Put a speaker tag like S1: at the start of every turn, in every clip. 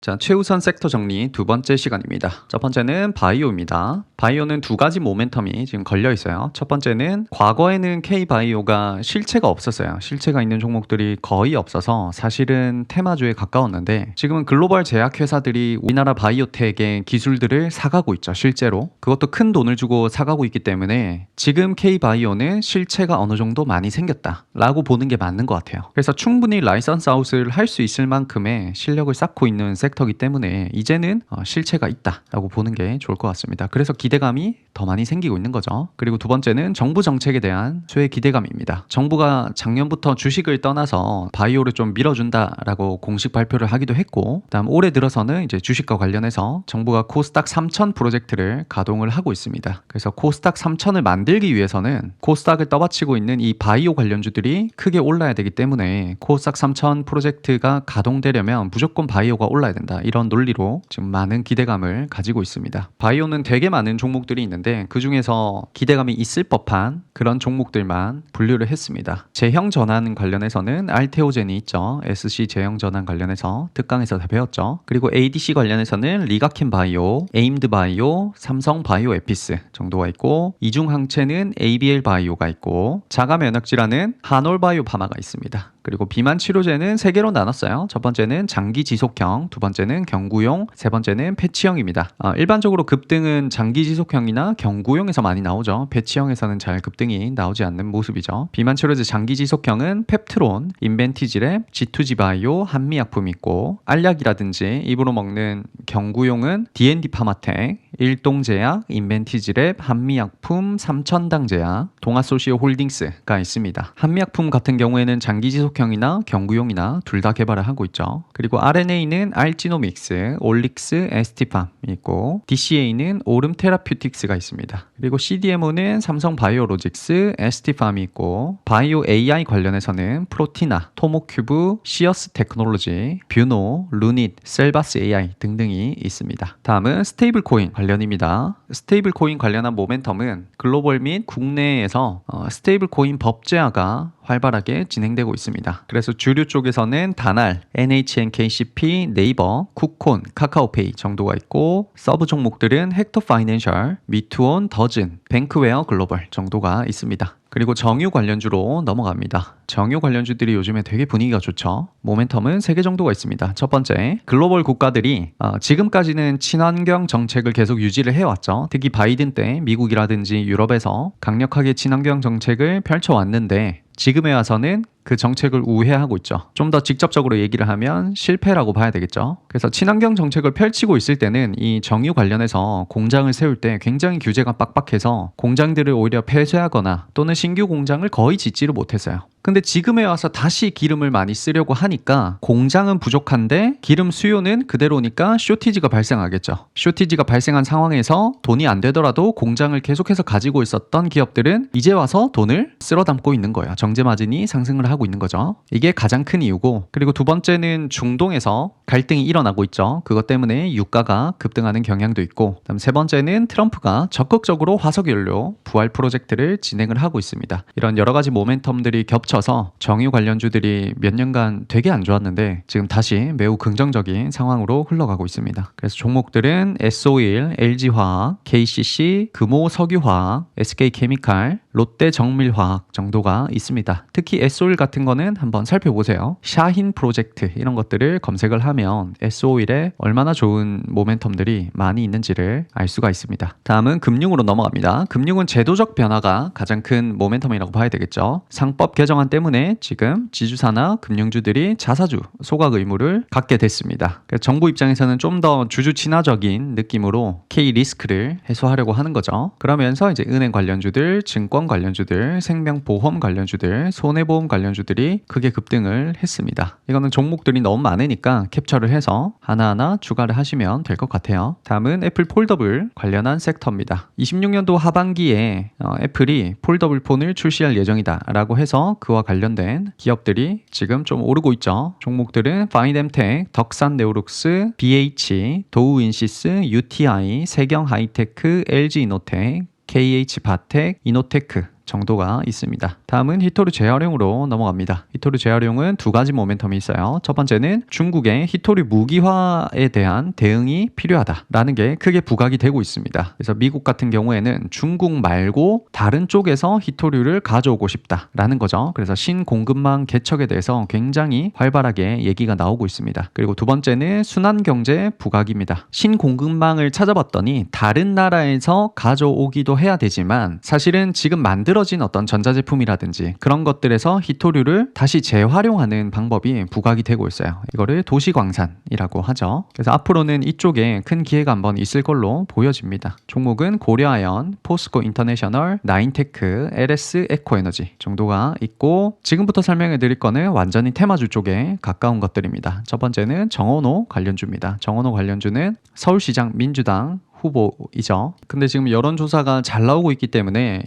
S1: 자, 최우선 섹터 정리 두 번째 시간입니다. 첫 번째는 바이오입니다. 바이오는 두 가지 모멘텀이 지금 걸려 있어요. 첫 번째는 과거에는 K바이오가 실체가 없었어요. 실체가 있는 종목들이 거의 없어서 사실은 테마주에 가까웠는데 지금은 글로벌 제약회사들이 우리나라 바이오텍의 기술들을 사가고 있죠. 실제로. 그것도 큰 돈을 주고 사가고 있기 때문에 지금 K바이오는 실체가 어느 정도 많이 생겼다라고 보는 게 맞는 것 같아요. 그래서 충분히 라이선스 아웃을 할 수 있을 만큼의 실력을 쌓고 있는 섹터이기 때문에 이제는 실체가 있다라고 보는 게 좋을 것 같습니다. 그래서 기대감이 더 많이 생기고 있는 거죠. 그리고 두 번째는 정부 정책에 대한 수혜 기대감입니다. 정부가 작년부터 주식을 떠나서 바이오를 좀 밀어준다라고 공식 발표를 하기도 했고, 그다음 올해 들어서는 이제 주식과 관련해서 정부가 코스닥 3000 프로젝트를 가동을 하고 있습니다. 그래서 코스닥 3000을 만들기 위해서는 코스닥을 떠받치고 있는 이 바이오 관련주들이 크게 올라야 되기 때문에 코스닥 3000 프로젝트가 가동되려면 무조건 바이오가 올라야 된다. 이런 논리로 지금 많은 기대감을 가지고 있습니다. 바이오는 되게 많은 종목들이 있는데 그 중에서 기대감이 있을 법한 그런 종목들만 분류를 했습니다. 제형 전환 관련해서는 알테오젠이 있죠. SC 제형 전환 관련해서 특강에서 다 배웠죠. 그리고 ADC 관련해서는 리가킨 바이오, 에임드 바이오, 삼성 바이오 에피스 정도가 있고, 이중항체는 ABL 바이오가 있고, 자가 면역 질환은 한올 바이오 파마가 있습니다. 그리고 비만 치료제는 세 개로 나눴어요. 첫 번째는 장기 지속형, 두 번째는 경구용, 세 번째는 패치형입니다. 일반적으로 급등은 장기 지속형이나 경구용에서 많이 나오죠. 패치형에서는 잘 급등이 나오지 않는 모습이죠. 비만 치료제 장기 지속형은 펩트론, 인벤티지랩, G2G 바이오, 한미약품 있고, 알약이라든지 입으로 먹는 경구용은 D&D 파마텍, 일동제약, 인벤티지랩, 한미약품, 삼천당제약, 동아소시오 홀딩스가 있습니다. 한미약품 같은 경우에는 장기 지속형이나 경구용이나 둘 다 개발을 하고 있죠. 그리고 RNA는 알지노믹스, 올릭스, 에스티팜이 있고, DCA는 오름 테라퓨틱스가 있습니다. 그리고 CDMO는 삼성 바이오로직스, 에스티팜이 있고, 바이오 AI 관련해서는 프로티나, 토모큐브, 시어스 테크놀로지, 뷰노, 루닛, 셀바스 AI 등등이 있습니다. 다음은 스테이블 코인 관련입니다. 스테이블 코인 관련한 모멘텀은 글로벌 및 국내에서 스테이블 코인 법제화가 활발하게 진행되고 있습니다. 그래서 주류 쪽에서는 다날, NHNKCP, 네이버, 쿠콘, 카카오페이 정도가 있고, 서브 종목들은 헥터 파이낸셜, 미투온, 더즌, 뱅크웨어 글로벌 정도가 있습니다. 그리고 정유 관련주로 넘어갑니다. 정유 관련주들이 요즘에 되게 분위기가 좋죠. 모멘텀은 3개 정도가 있습니다. 첫 번째, 글로벌 국가들이 지금까지는 친환경 정책을 계속 유지를 해왔죠. 특히 바이든 때 미국이라든지 유럽에서 강력하게 친환경 정책을 펼쳐왔는데 지금에 와서는 그 정책을 우회하고 있죠. 좀 더 직접적으로 얘기를 하면 실패라고 봐야 되겠죠. 그래서 친환경 정책을 펼치고 있을 때는 이 정유 관련해서 공장을 세울 때 굉장히 규제가 빡빡해서 공장들을 오히려 폐쇄하거나 또는 신규 공장을 거의 짓지를 못했어요. 근데 지금에 와서 다시 기름을 많이 쓰려고 하니까 공장은 부족한데 기름 수요는 그대로니까 쇼티지가 발생하겠죠. 쇼티지가 발생한 상황에서 돈이 안 되더라도 공장을 계속해서 가지고 있었던 기업들은 이제 와서 돈을 쓸어 담고 있는 거예요. 정제 마진이 상승을 하고 있는 거죠. 이게 가장 큰 이유고, 그리고 두 번째는 중동에서 갈등이 일어나고 있죠. 그것 때문에 유가가 급등하는 경향도 있고, 그다음 세 번째는 트럼프가 적극적으로 화석연료 부활 프로젝트를 진행을 하고 있습니다. 이런 여러 가지 모멘텀들이 겹쳐서 정유 관련주들이 몇 년간 되게 안 좋았는데 지금 다시 매우 긍정적인 상황으로 흘러가고 있습니다. 그래서 종목들은 S-오일, LG화학, KCC, 금호석유화학, SK케미칼, 롯데정밀화학 정도가 있습니다. 특히 S-오일 같은 거는 한번 살펴보세요. 샤힌 프로젝트 이런 것들을 검색을 하면 S-오일에 얼마나 좋은 모멘텀들이 많이 있는지를 알 수가 있습니다. 다음은 금융으로 넘어갑니다. 금융은 제도적 변화가 가장 큰 모멘텀이라고 봐야 되겠죠. 상법 개정안 때문에 지금 지주사나 금융주들이 자사주 소각 의무를 갖게 됐습니다. 그래서 정부 입장에서는 좀 더 주주 친화적인 느낌으로 K 리스크를 해소하려고 하는 거죠. 그러면서 이제 은행 관련주들, 증권 관련주들, 생명보험 관련주들, 손해보험 관련주들이 크게 급등을 했습니다. 이거는 종목들이 너무 많으니까 캡처를 해서 하나하나 추가를 하시면 될 것 같아요. 다음은 애플 폴더블 관련한 섹터입니다. 26년도 하반기에 애플이 폴더블 폰을 출시할 예정이다 라고 해서 그와 관련된 기업들이 지금 좀 오르고 있죠. 종목들은 파이넴텍, 덕산네오룩스, BH, 도우인시스, UTI, 세경하이테크, LG이노텍, KH바텍, 이노테크 정도가 있습니다. 다음은 히토류 재활용으로 넘어갑니다. 히토류 재활용은 두 가지 모멘텀이 있어요. 첫 번째는 중국의 히토류 무기화에 대한 대응이 필요하다라는 게 크게 부각이 되고 있습니다. 그래서 미국 같은 경우에는 중국 말고 다른 쪽에서 히토류를 가져오고 싶다라는 거죠. 그래서 신공급망 개척에 대해서 굉장히 활발하게 얘기가 나오고 있습니다. 그리고 두 번째는 순환경제 부각입니다. 신공급망을 찾아봤더니 다른 나라에서 가져오기도 해야 되지만 사실은 지금 만들어진 어떤 전자제품이라든지 그런 것들에서 히토류를 다시 재활용하는 방법이 부각이 되고 있어요. 이거를 도시광산이라고 하죠. 그래서 앞으로는 이쪽에 큰 기회가 한번 있을 걸로 보여집니다. 종목은 고려아연, 포스코 인터내셔널, 나인테크, LS 에코에너지 정도가 있고 지금부터 설명해 드릴 거는 완전히 테마주 쪽에 가까운 것들입니다. 첫 번째는 정원호 관련주입니다. 정원호 관련주는 서울시장 민주당 후보이죠. 근데 지금 여론조사가 잘 나오고 있기 때문에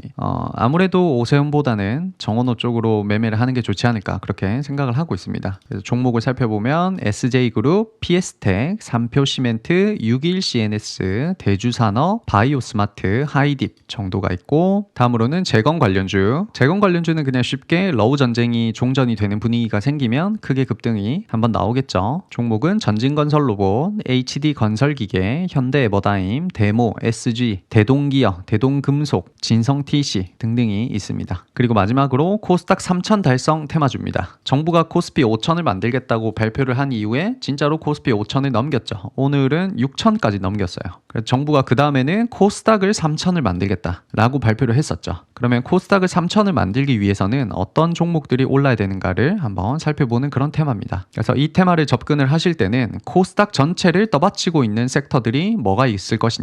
S1: 아무래도 오세훈보다는 정원호 쪽으로 매매를 하는 게 좋지 않을까 그렇게 생각을 하고 있습니다. 그래서 종목을 살펴보면 SJ그룹, PS텍, 삼표시멘트, 61CNS, 대주산업, 바이오스마트, 하이딥 정도가 있고 다음으로는 재건 관련주. 재건 관련주는 그냥 쉽게 러우 전쟁이 종전이 되는 분위기가 생기면 크게 급등이 한번 나오겠죠. 종목은 전진건설로봇, HD건설기계, 현대에버다임, 대모, SG, 대동기어, 대동금속, 진성TC 등등이 있습니다. 그리고 마지막으로 코스닥 3000 달성 테마주입니다. 정부가 코스피 5000을 만들겠다고 발표를 한 이후에 진짜로 코스피 5000을 넘겼죠. 오늘은 6000까지 넘겼어요. 그래서 정부가 그 다음에는 코스닥을 3000을 만들겠다라고 발표를 했었죠. 그러면 코스닥을 3000을 만들기 위해서는 어떤 종목들이 올라야 되는가를 한번 살펴보는 그런 테마입니다. 그래서 이 테마를 접근을 하실 때는 코스닥 전체를 떠받치고 있는 섹터들이 뭐가 있을 것이냐를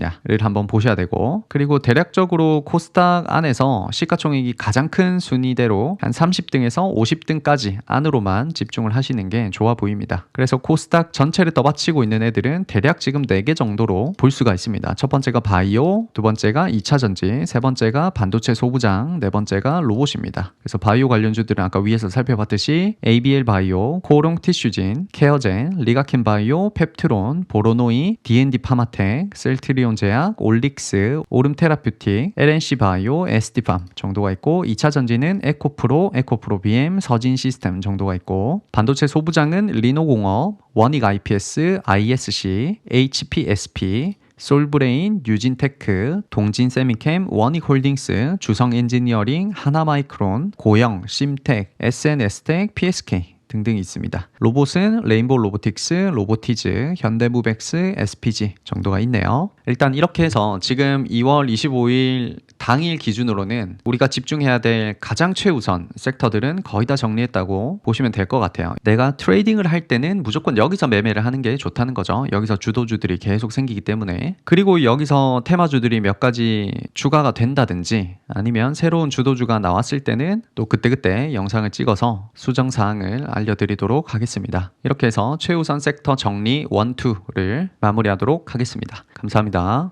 S1: 한번 보셔야 되고 그리고 대략적으로 코스닥 안에서 시가총액이 가장 큰 순위대로 한 30등에서 50등까지 안으로만 집중을 하시는 게 좋아 보입니다. 그래서 코스닥 전체를 떠받치고 있는 애들은 대략 지금 4개 정도로 볼 수가 있습니다. 첫 번째가 바이오, 두 번째가 2차전지, 세 번째가 반도체 소부장, 네 번째가 로봇입니다. 그래서 바이오 관련주들은 아까 위에서 살펴봤듯이 ABL 바이오, 코오롱 티슈진, 케어젠, 리가켄 바이오, 펩트론, 보로노이, D&D 파마텍, 셀트리온 제약, 올릭스, 오름 테라퓨틱, LNC 바이오, SD팜 정도가 있고 2차전지는 에코프로, 에코프로 BM, 서진 시스템 정도가 있고 반도체 소부장은 리노공업, 원익 IPS, ISC, HPSP, 솔브레인, 유진테크, 동진세미캠, 원익홀딩스, 주성엔지니어링, 하나마이크론, 고영, 심텍, SNS텍, PSK 등등이 있습니다. 로봇은 레인보우 로보틱스, 로보티즈, 현대무벡스, SPG 정도가 있네요. 일단 이렇게 해서 지금 2월 25일 당일 기준으로는 우리가 집중해야 될 가장 최우선 섹터들은 거의 다 정리했다고 보시면 될 것 같아요. 내가 트레이딩을 할 때는 무조건 여기서 매매를 하는 게 좋다는 거죠. 여기서 주도주들이 계속 생기기 때문에. 그리고 여기서 테마주들이 몇 가지 추가가 된다든지 아니면 새로운 주도주가 나왔을 때는 또 그때그때 영상을 찍어서 수정사항을 알려드리도록 하겠습니다. 이렇게 해서 최우선 섹터 정리 1, 2를 마무리하도록 하겠습니다. 감사합니다.